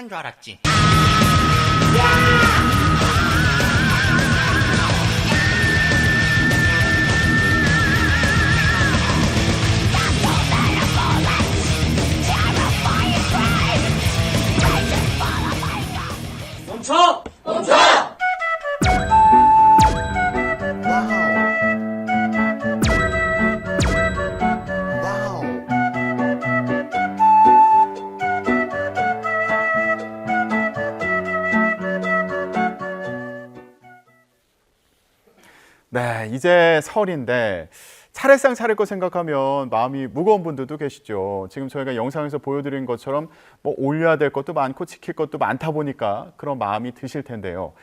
줄 알았지. 멈춰! 멈춰! 네, 이제 설인데 차례상 차릴 거 생각하면 마음이 무거운 분들도 계시죠. 지금 저희가 영상에서 보여드린 것처럼 뭐 올려야 될 것도 많고 지킬 것도 많다 보니까 그런 마음이 드실 텐데요.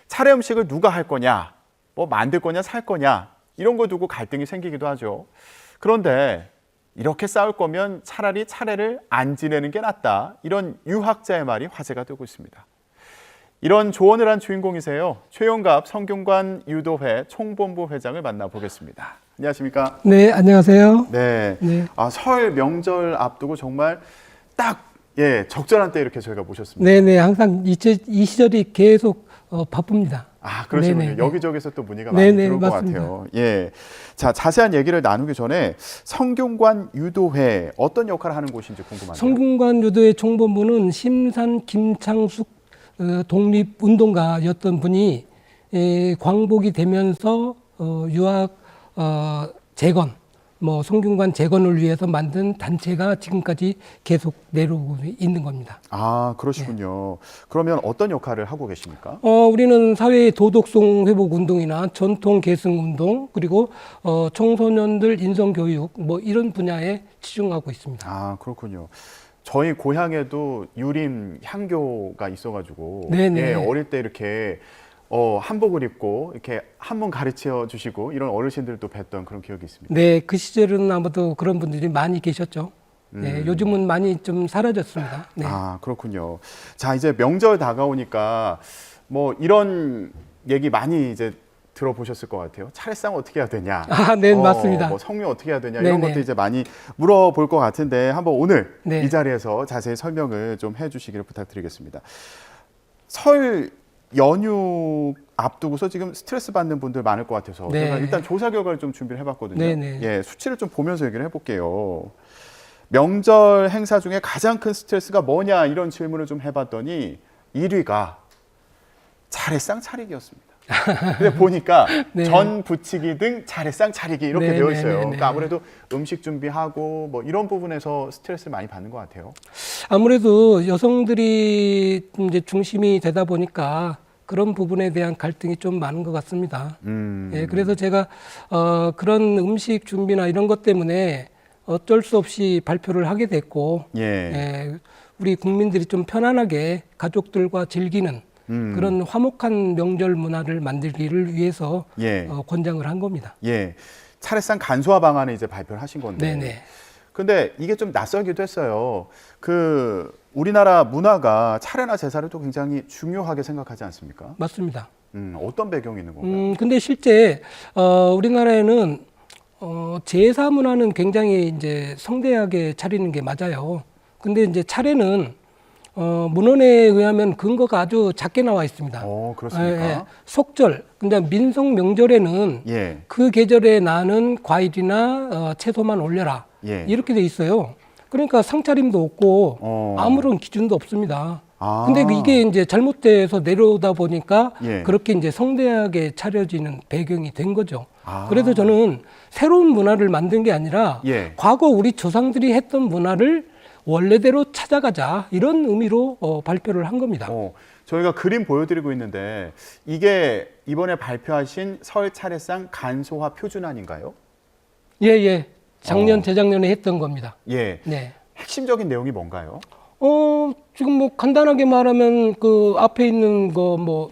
차례 음식을 누가 할 거냐, 뭐 만들 거냐, 살 거냐 이런 거 두고 갈등이 생기기도 하죠. 그런데 이렇게 싸울 거면 차라리 차례를 안 지내는 게 낫다. 이런 유학자의 말이 화제가 되고 있습니다. 이런 조언을 한 주인공이세요. 최용갑 성균관 유도회 총본부 회장을 만나보겠습니다. 안녕하십니까? 네, 안녕하세요. 네. 네. 설 명절 앞두고 정말 딱 적절한 때 이렇게 저희가 모셨습니다. 네네, 항상 이 시절이 계속 바쁩니다. 아, 그러시군요. 네네. 여기저기서 또 문의가 많이 네네, 들어올 것 맞습니다. 같아요. 예. 자, 자세한 얘기를 나누기 전에 성균관 유도회 어떤 역할을 하는 곳인지 궁금하네요. 성균관 유도회 총본부는 심산 김창숙 독립운동가였던 분이 광복이 되면서 유학 재건, 뭐 성균관 재건을 위해서 만든 단체가 지금까지 계속 내려오고 있는 겁니다. 아, 그러시군요. 그러면 어떤 역할을 하고 계십니까? 우리는 사회의 도덕성 회복 운동이나 전통 계승 운동, 그리고 청소년들 인성 교육 뭐 이런 분야에 치중하고 있습니다. 아, 그렇군요. 저희 고향에도 유림 향교가 있어가지고 네네. 어릴 때 이렇게 한복을 입고 이렇게 한문 가르쳐 주시고 이런 어르신들도 뵀던 그런 기억이 있습니다. 네, 그 시절은 아마도 그런 분들이 많이 계셨죠. 네, 요즘은 많이 좀 사라졌습니다. 네. 아, 그렇군요. 자, 이제 명절 다가오니까 뭐 이런 얘기 많이 이제 들어보셨을 것 같아요. 차례상 어떻게 해야 되냐? 아, 네, 맞습니다. 뭐 성묘 어떻게 해야 되냐? 이런 네네. 것도 이제 많이 물어볼 것 같은데 한번 오늘 네. 이 자리에서 자세히 설명을 좀 해주시기를 부탁드리겠습니다. 설 연휴 앞두고서 지금 스트레스 받는 분들 많을 것 같아서 네. 제가 일단 조사 결과를 좀 준비를 해봤거든요. 네네. 예, 수치를 좀 보면서 얘기를 해볼게요. 명절 행사 중에 가장 큰 스트레스가 뭐냐 이런 질문을 좀 해봤더니 1위가 차례상 차리기였습니다. 근데 보니까 네. 전 부치기 등 차례상 차리기 이렇게 네, 되어 네, 있어요. 네, 네. 그러니까 아무래도 음식 준비하고 뭐 이런 부분에서 스트레스를 많이 받는 것 같아요. 아무래도 여성들이 이제 중심이 되다 보니까 그런 부분에 대한 갈등이 좀 많은 것 같습니다. 예, 그래서 제가 그런 음식 준비나 이런 것 때문에 어쩔 수 없이 발표를 하게 됐고, 예. 우리 국민들이 좀 편안하게 가족들과 즐기는 그런 화목한 명절 문화를 만들기를 위해서 예. 권장을 한 겁니다. 예. 차례상 간소화 방안을 이제 발표를 하신 건데. 네네. 근데 이게 좀 낯설기도 했어요. 우리나라 문화가 차례나 제사를 또 굉장히 중요하게 생각하지 않습니까? 맞습니다. 어떤 배경이 있는 건가요? 근데 실제 우리나라에는 제사 문화는 굉장히 이제 성대하게 차리는 게 맞아요. 근데 이제 차례는 문헌에 의하면 근거가 아주 작게 나와 있습니다. 그렇습니까? 속절, 근데 민속 명절에는 예. 그 계절에 나는 과일이나 채소만 올려라. 예. 이렇게 돼 있어요. 그러니까 상차림도 없고 아무런 기준도 없습니다. 아. 근데 이게 이제 잘못돼서 내려오다 보니까 예. 그렇게 이제 성대하게 차려지는 배경이 된 거죠. 아. 그래서 저는 새로운 문화를 만든 게 아니라 예. 과거 우리 조상들이 했던 문화를 원래대로 찾아가자 이런 의미로 발표를 한 겁니다. 저희가 그림 보여드리고 있는데 이게 이번에 발표하신 설 차례상 간소화 표준안인가요? 예. 작년, 재작년에 했던 겁니다. 예. 네. 핵심적인 내용이 뭔가요? 지금 뭐 간단하게 말하면 그 앞에 있는 거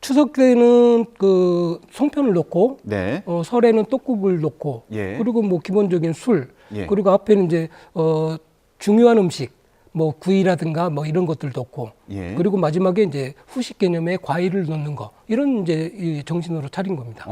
추석 때는 그 송편을 넣고, 네. 설에는 떡국을 넣고, 예. 그리고 뭐 기본적인 술, 예. 그리고 앞에는 이제 중요한 음식, 뭐 구이라든가 뭐 이런 것들 넣고, 예. 그리고 마지막에 이제 후식 개념에 과일을 넣는 거, 이런 이제 이 정신으로 차린 겁니다.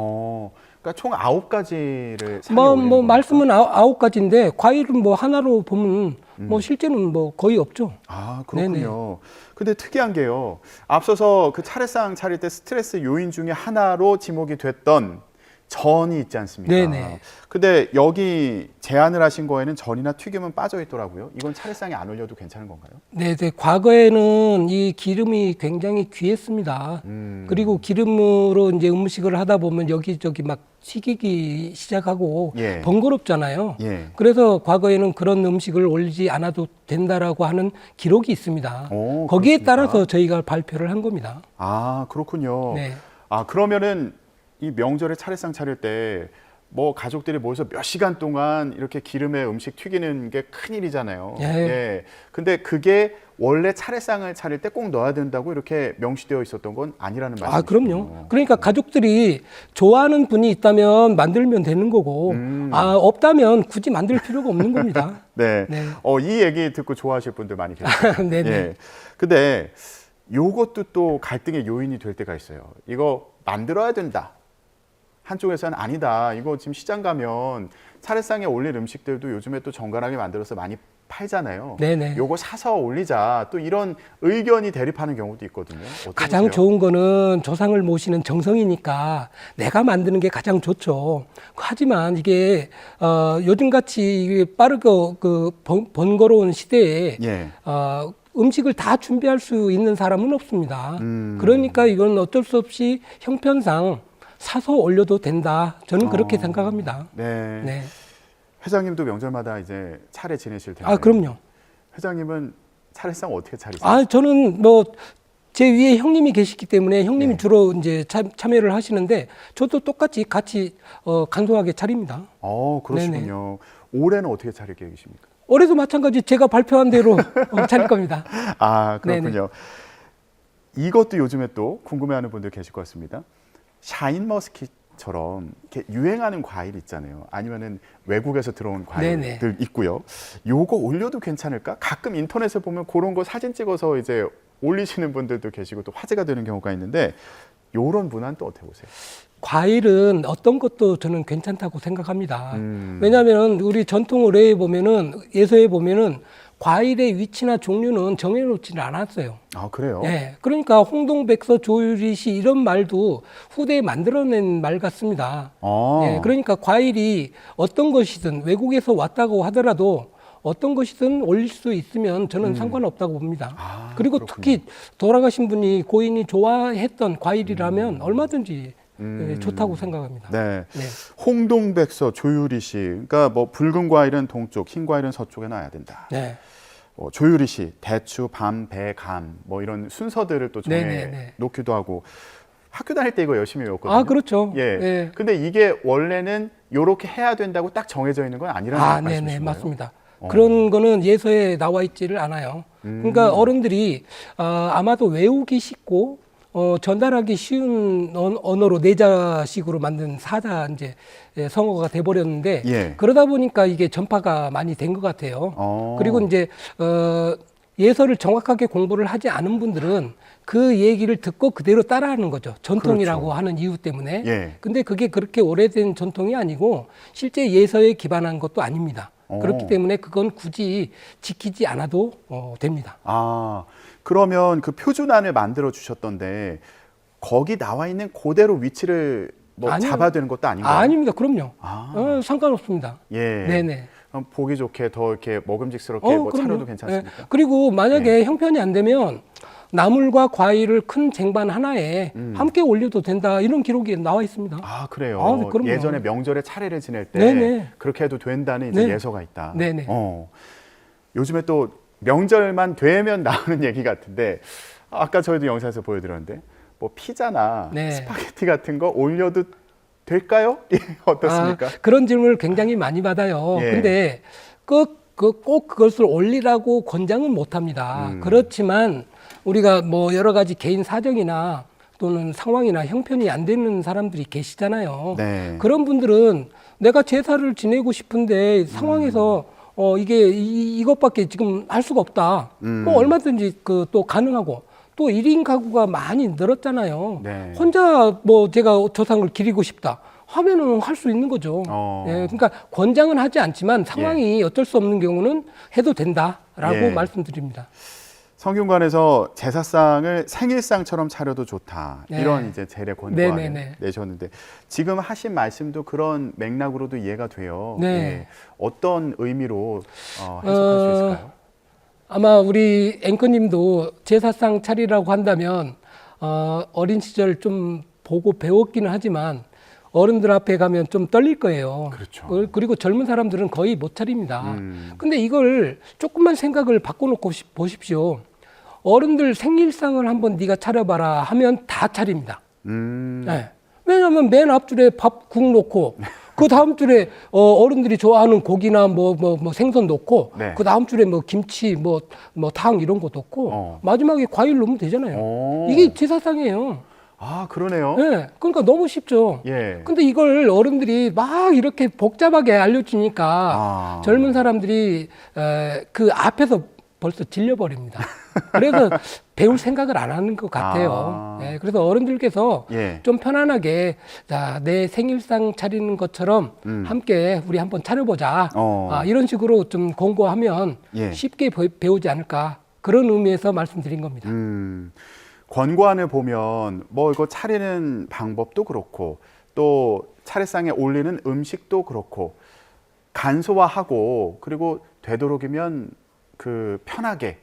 그러니까 총 9가지를 뭐 말씀은 9가지인데 과일은 뭐 하나로 보면 뭐 실제는 뭐 거의 없죠. 아, 그렇군요. 근데 특이한 게요. 앞서서 그 차례상 차릴 때 스트레스 요인 중에 하나로 지목이 됐던 전이 있지 않습니까? 네네. 근데 여기 제안을 하신 거에는 전이나 튀김은 빠져 있더라고요. 이건 차례상에 안 올려도 괜찮은 건가요? 네, 과거에는 이 기름이 굉장히 귀했습니다. 그리고 기름으로 이제 음식을 하다 보면 여기저기 막 튀기기 시작하고 예. 번거롭잖아요. 예. 그래서 과거에는 그런 음식을 올리지 않아도 된다라고 하는 기록이 있습니다. 오, 거기에 그렇습니까? 따라서 저희가 발표를 한 겁니다. 아, 그렇군요. 네. 아, 그러면은 이 명절에 차례상 차릴 때 뭐 가족들이 모여서 몇 시간 동안 이렇게 기름에 음식 튀기는 게 큰일이잖아요. 예. 예. 근데 그게 원래 차례상을 차릴 때 꼭 넣어야 된다고 이렇게 명시되어 있었던 건 아니라는 말씀이시죠? 아, 그럼요. 그러니까 가족들이 좋아하는 분이 있다면 만들면 되는 거고, 아, 없다면 굳이 만들 필요가 없는 겁니다. 네. 네. 이 얘기 듣고 좋아하실 분들 많이 계세요. 네네. 예. 근데 요것도 또 갈등의 요인이 될 때가 있어요. 이거 만들어야 된다. 한쪽에서는 아니다. 이거 지금 시장 가면 차례상에 올릴 음식들도 요즘에 또 정갈하게 만들어서 많이 팔잖아요. 네네. 요거 사서 올리자. 또 이런 의견이 대립하는 경우도 있거든요. 어떠세요? 가장 좋은 거는 조상을 모시는 정성이니까 내가 만드는 게 가장 좋죠. 하지만 이게 요즘같이 빠르고 번거로운 시대에 예. 음식을 다 준비할 수 있는 사람은 없습니다. 그러니까 이건 어쩔 수 없이 형편상 사서 올려도 된다. 저는 그렇게 생각합니다. 네. 네. 회장님도 명절마다 이제 차례 지내실 텐데. 아, 그럼요. 회장님은 차례상 어떻게 차리세요? 아, 저는 뭐 제 위에 형님이 계시기 때문에 형님이 네. 주로 이제 참여를 하시는데 저도 똑같이 같이 간소하게 차립니다. 그러시군요. 올해는 어떻게 차릴 계획이십니까? 올해도 마찬가지 제가 발표한 대로 차릴 겁니다. 아, 그렇군요. 이것도 요즘에 또 궁금해하는 분들 계실 것 같습니다. 샤인머스킷처럼 이렇게 유행하는 과일 있잖아요. 아니면은 외국에서 들어온 과일들 네네. 있고요. 요거 올려도 괜찮을까? 가끔 인터넷에 보면 그런 거 사진 찍어서 이제 올리시는 분들도 계시고 또 화제가 되는 경우가 있는데 요런 문화는 또 어떻게 보세요? 과일은 어떤 것도 저는 괜찮다고 생각합니다. 왜냐하면 우리 전통 의례에 보면은 예서에 보면은 과일의 위치나 종류는 정해놓지는 않았어요. 아, 그래요? 네, 그러니까 홍동백서 조유리시 이런 말도 후대에 만들어낸 말 같습니다. 네, 그러니까 과일이 어떤 것이든 외국에서 왔다고 하더라도 어떤 것이든 올릴 수 있으면 저는 상관없다고 봅니다. 그리고 그렇군요. 특히 돌아가신 분이 고인이 좋아했던 과일이라면 얼마든지 좋다고 생각합니다. 네. 네. 홍동백서 조유리시. 그러니까 뭐 붉은 과일은 동쪽, 흰 과일은 서쪽에 놔야 된다. 네. 조유리시, 대추, 밤, 배, 감, 뭐 이런 순서들을 또 정해 네네네. 놓기도 하고 학교 다닐 때 이거 열심히 외웠거든요. 아, 그렇죠. 예. 네. 근데 이게 원래는 요렇게 해야 된다고 딱 정해져 있는 건 아니라는 말씀이신가요? 네네, 맞습니다. 그런 거는 예서에 나와 있지를 않아요. 그러니까 어른들이 아마도 외우기 쉽고 전달하기 쉬운 언어로 내자식으로 만든 사자 이제 성어가 돼버렸는데 예. 그러다 보니까 이게 전파가 많이 된 것 같아요. 그리고 이제 예서를 정확하게 공부를 하지 않은 분들은 그 얘기를 듣고 그대로 따라하는 거죠. 전통이라고 그렇죠. 하는 이유 때문에. 예. 근데 그게 그렇게 오래된 전통이 아니고 실제 예서에 기반한 것도 아닙니다. 그렇기 때문에 그건 굳이 지키지 않아도 됩니다. 아, 그러면 그 표준안을 만들어 주셨던데 거기 나와 있는 그대로 위치를 뭐 아니요. 잡아야 되는 것도 아닌가요? 아닙니다. 그럼요. 아. 상관없습니다. 예. 네네. 그럼 보기 좋게 더 이렇게 먹음직스럽게 뭐 그럼요. 차려도 괜찮습니까? 예. 그리고 만약에 형편이 안 되면 나물과 과일을 큰 쟁반 하나에 함께 올려도 된다 이런 기록이 나와 있습니다. 아, 그래요. 네, 그럼요. 예전에 명절에 차례를 지낼 때 네네. 그렇게 해도 된다는 이제 네. 예서가 있다. 네네. 요즘에 또 명절만 되면 나오는 얘기 같은데 아까 저희도 영상에서 보여드렸는데 뭐 피자나 네. 스파게티 같은 거 올려도 될까요? 어떻습니까? 그런 질문을 굉장히 많이 받아요. 예. 근데 꼭 그것을 올리라고 권장은 못 합니다. 그렇지만 우리가 뭐 여러 가지 개인 사정이나 또는 상황이나 형편이 안 되는 사람들이 계시잖아요. 네. 그런 분들은 내가 제사를 지내고 싶은데 상황에서 이게 이것밖에 지금 할 수가 없다. 뭐 얼마든지 또 가능하고 또 1인 가구가 많이 늘었잖아요. 네. 혼자 뭐 제가 조상을 기리고 싶다. 하면은 할 수 있는 거죠. 어. 예, 그러니까 권장은 하지 않지만 상황이 어쩔 수 없는 경우는 해도 된다라고 예. 말씀드립니다. 성균관에서 제사상을 생일상처럼 차려도 좋다. 네. 이런 이제 재래 권고안을 네네네. 내셨는데 지금 하신 말씀도 그런 맥락으로도 이해가 돼요. 네. 예. 어떤 의미로 해석할 수 있을까요? 아마 우리 앵커님도 제사상 차리라고 한다면 어린 시절 좀 보고 배웠기는 하지만 어른들 앞에 가면 좀 떨릴 거예요. 그렇죠. 그리고 젊은 사람들은 거의 못 차립니다. 근데 이걸 조금만 생각을 바꿔놓고 보십시오. 어른들 생일상을 한번 네가 차려봐라 하면 다 차립니다. 네. 왜냐하면 맨 앞줄에 밥 국 놓고 그 다음 줄에 어른들이 좋아하는 고기나 뭐 생선 놓고 네. 그 다음 줄에 뭐 김치 뭐 탕 이런 거 놓고 마지막에 과일 넣으면 되잖아요. 오. 이게 제사상이에요. 아, 그러네요. 네. 그러니까 너무 쉽죠. 예. 근데 이걸 어른들이 막 이렇게 복잡하게 알려주니까 젊은 사람들이 그 앞에서 벌써 질려버립니다. 그래서 배울 생각을 안 하는 것 같아요. 네, 그래서 어른들께서 예. 좀 편안하게 자, 내 생일상 차리는 것처럼 함께 우리 한번 차려보자. 이런 식으로 좀 공고하면 예. 쉽게 배우지 않을까. 그런 의미에서 말씀드린 겁니다. 권고안을 보면 뭐 이거 차리는 방법도 그렇고 또 차례상에 올리는 음식도 그렇고 간소화하고 그리고 되도록이면 그 편하게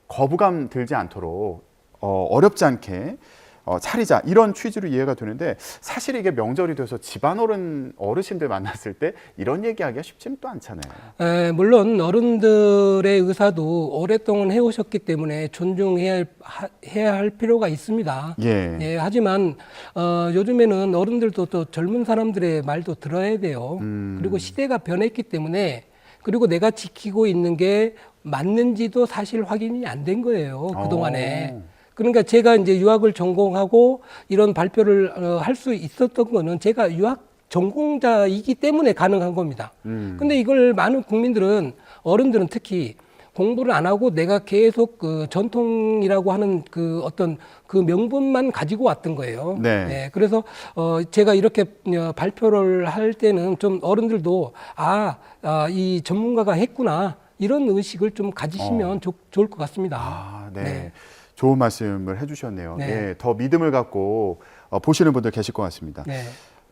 거부감 들지 않도록 어렵지 않게 차리자 이런 취지로 이해가 되는데 사실 이게 명절이 돼서 집안 어르신들 만났을 때 이런 얘기하기가 쉽지는 또 않잖아요. 물론 어른들의 의사도 오랫동안 해오셨기 때문에 존중해야 할 필요가 있습니다. 예. 하지만 요즘에는 어른들도 또 젊은 사람들의 말도 들어야 돼요. 그리고 시대가 변했기 때문에 그리고 내가 지키고 있는 게 맞는지도 사실 확인이 안 된 거예요. 그동안에. 그러니까 제가 이제 유학을 전공하고 이런 발표를 할 수 있었던 거는 제가 유학 전공자이기 때문에 가능한 겁니다. 근데 이걸 많은 국민들은 어른들은 특히 공부를 안 하고 내가 계속 그 전통이라고 하는 그 어떤 그 명분만 가지고 왔던 거예요. 네. 그래서 제가 이렇게 발표를 할 때는 좀 어른들도 이 전문가가 했구나 이런 의식을 좀 가지시면 좋을 것 같습니다. 네. 좋은 말씀을 해주셨네요. 네. 예, 더 믿음을 갖고 보시는 분들 계실 것 같습니다. 네.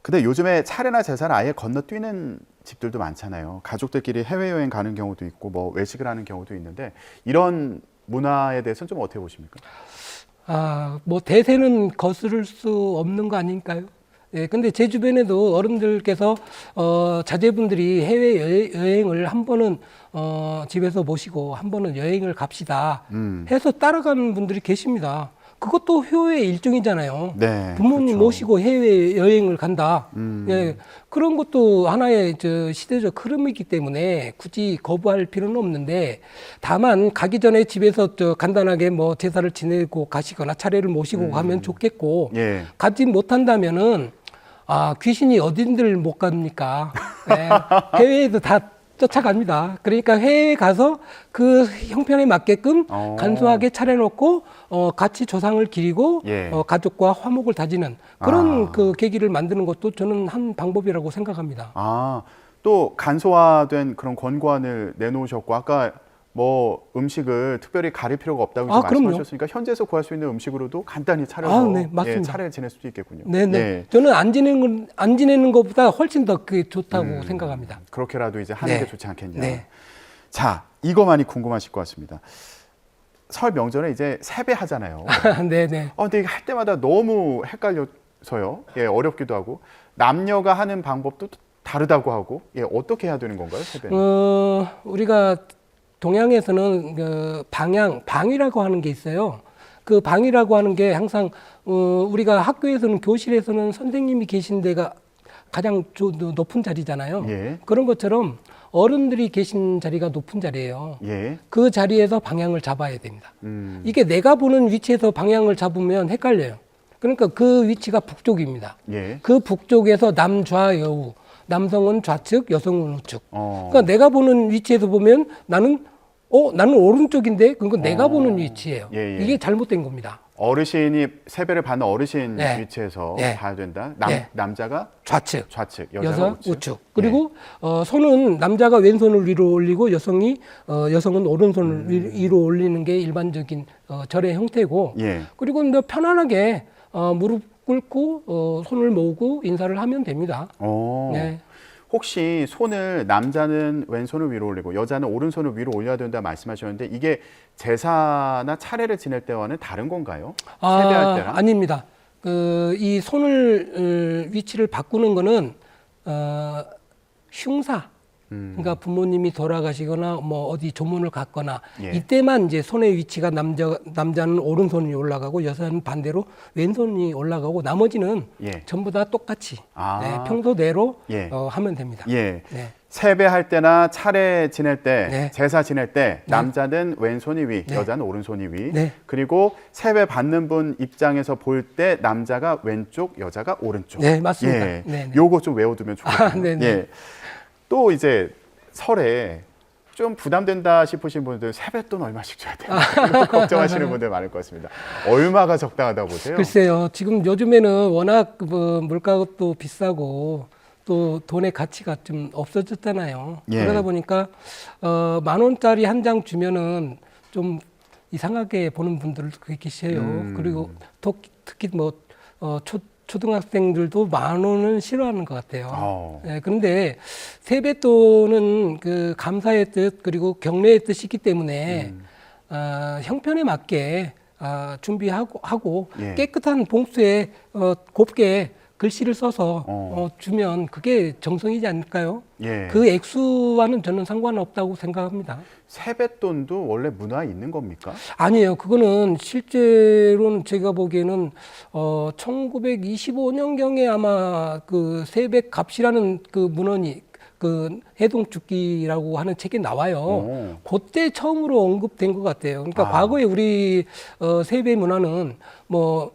근데 요즘에 차례나 제사를 아예 건너뛰는 집들도 많잖아요. 가족들끼리 해외여행 가는 경우도 있고 뭐 외식을 하는 경우도 있는데 이런 문화에 대해서는 좀 어떻게 보십니까? 뭐 대세는 거스를 수 없는 거 아닐까요? 근데 제 주변에도 어른들께서 자제분들이 해외 여행을 한 번은 집에서 모시고 한 번은 여행을 갑시다 해서 따라가는 분들이 계십니다. 그것도 효의 일종이잖아요. 네, 부모님 그렇죠. 모시고 해외 여행을 간다. 그런 것도 하나의 시대적 흐름이기 때문에 굳이 거부할 필요는 없는데 다만 가기 전에 집에서 간단하게 뭐 제사를 지내고 가시거나 차례를 모시고 가면 좋겠고 예. 가지 못한다면은 귀신이 어딘들 못 갑니까? 해외에도 다 쫓아갑니다. 그러니까 해외에 가서 그 형편에 맞게끔 간소하게 차려놓고 같이 조상을 기리고 예. 가족과 화목을 다지는 그런 그 계기를 만드는 것도 저는 한 방법이라고 생각합니다. 또 간소화된 그런 권고안을 내놓으셨고 아까 뭐 음식을 특별히 가릴 필요가 없다고 말씀하셨으니까 현지에서 구할 수 있는 음식으로도 간단히 차려서 네, 맞습니다. 차례를 지낼 수도 있겠군요. 네네. 예. 저는 안 지내는 것보다 훨씬 더 그게 좋다고 생각합니다. 그렇게라도 이제 하는 네. 게 좋지 않겠냐. 네. 자, 이거 많이 궁금하실 것 같습니다. 설 명절에 이제 세배하잖아요. 네네. 근데 이게 할 때마다 너무 헷갈려서요. 예, 어렵기도 하고 남녀가 하는 방법도 다르다고 하고 어떻게 해야 되는 건가요, 세배는? 우리가 동양에서는 그 방이라고 하는 게 있어요. 그 방이라고 하는 게 항상 우리가 학교에서는 교실에서는 선생님이 계신 데가 가장 높은 자리잖아요. 예. 그런 것처럼 어른들이 계신 자리가 높은 자리예요. 예. 그 자리에서 방향을 잡아야 됩니다. 이게 내가 보는 위치에서 방향을 잡으면 헷갈려요. 그러니까 그 위치가 북쪽입니다. 예. 그 북쪽에서 남좌여우, 남성은 좌측, 여성은 우측. 어. 그러니까 내가 보는 위치에서 보면 나는 나는 오른쪽인데 그건 내가 보는 위치예요. 예, 예. 이게 잘못된 겁니다. 어르신이 세배를 받는 어르신 네. 위치에서 네. 봐야 된다. 네. 남자가 좌측, 좌측, 여자 여자가 우측. 그리고 손은 남자가 왼손을 위로 올리고 여성은 오른손을 위로 올리는 게 일반적인 절의 형태고. 예. 그리고 뭐 편안하게 무릎 꿇고 손을 모으고 인사를 하면 됩니다. 네. 혹시 손을 남자는 왼손을 위로 올리고 여자는 오른손을 위로 올려야 된다 말씀하셨는데 이게 제사나 차례를 지낼 때와는 다른 건가요? 세배할 때랑? 아닙니다. 이 손을 위치를 바꾸는 거는 흉사. 그러니까 부모님이 돌아가시거나 뭐 어디 조문을 갔거나 예. 이때만 이제 손의 위치가 남자는 오른손이 올라가고 여자는 반대로 왼손이 올라가고 나머지는 예. 전부 다 똑같이 아. 평소대로 예. 하면 됩니다. 예. 네. 세배할 때나 차례 지낼 때, 네. 제사 지낼 때 남자는 왼손이 위, 네. 여자는 오른손이 위. 네. 그리고 세배 받는 분 입장에서 볼 때 남자가 왼쪽, 여자가 오른쪽. 네, 맞습니다. 예. 네, 네. 요거 좀 외워두면 좋겠네요. 네, 네. 예. 또 이제 설에 좀 부담된다 싶으신 분들 세뱃돈 얼마씩 줘야 돼요? 이거 걱정하시는 분들 많을 것 같습니다. 얼마가 적당하다고 보세요? 글쎄요. 지금 요즘에는 워낙 물가도 비싸고 또 돈의 가치가 좀 없어졌잖아요. 예. 그러다 보니까 10,000원짜리 한 장 주면은 좀 이상하게 보는 분들도 계세요. 그리고 특히 뭐 초등학생들도 10,000원은 싫어하는 것 같아요. 예, 그런데 세뱃돈은 그 감사의 뜻 그리고 경례의 뜻이기 때문에 형편에 맞게 준비하고 예. 깨끗한 봉투에 곱게 글씨를 써서 주면 그게 정성이지 않을까요? 예. 그 액수와는 저는 상관없다고 생각합니다. 세뱃돈도 원래 문화에 있는 겁니까? 아니에요. 그거는 실제로는 제가 보기에는 1925년경에 아마 그 세뱃값이라는 그 문헌이 그 해동축기라고 하는 책에 나와요. 그때 처음으로 언급된 것 같아요. 그러니까 과거에 우리 세배 문화는 뭐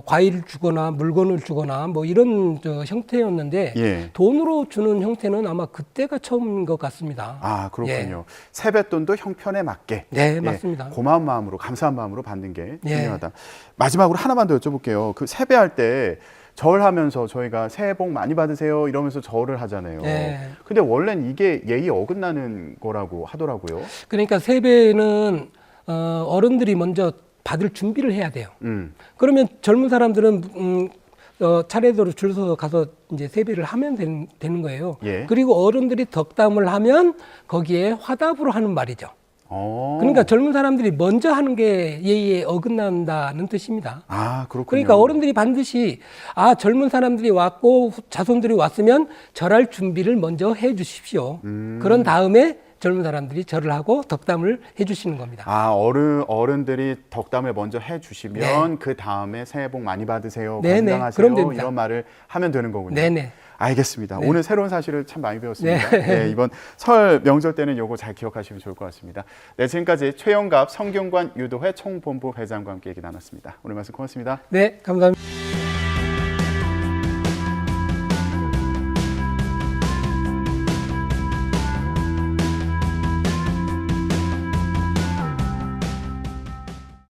과일을 주거나 물건을 주거나 뭐 이런 형태였는데 예. 돈으로 주는 형태는 아마 그때가 처음인 것 같습니다. 아, 그렇군요. 세뱃돈도 형편에 맞게. 네, 맞습니다. 고마운 마음으로, 감사한 마음으로 받는 게 예. 중요하다. 마지막으로 하나만 더 여쭤볼게요. 그 세배할 때 절하면서 저희가 새해 복 많이 받으세요 이러면서 절을 하잖아요. 네. 근데 원래는 이게 예의 어긋나는 거라고 하더라고요. 그러니까 세배는 어른들이 먼저 받을 준비를 해야 돼요. 그러면 젊은 사람들은 차례대로 줄 서서 가서 이제 세배를 하면 되는 거예요. 예. 그리고 어른들이 덕담을 하면 거기에 화답으로 하는 말이죠. 그러니까 젊은 사람들이 먼저 하는 게 예의에 어긋난다는 뜻입니다. 아, 그렇군요. 그러니까 어른들이 반드시 젊은 사람들이 왔고 자손들이 왔으면 절할 준비를 먼저 해 주십시오. 그런 다음에 젊은 사람들이 절을 하고 덕담을 해주시는 겁니다. 아, 어른들이 덕담을 먼저 해주시면 그 다음에 새해 복 많이 받으세요, 네네, 건강하세요 그럼 됩니다. 이런 말을 하면 되는 거군요. 네네. 알겠습니다. 네. 오늘 새로운 사실을 참 많이 배웠습니다. 네. 네, 이번 설 명절 때는 요거 잘 기억하시면 좋을 것 같습니다. 네, 지금까지 최영갑 성균관 유도회 총본부 회장과 함께 얘기 나눴습니다. 오늘 말씀 고맙습니다. 네, 감사합니다.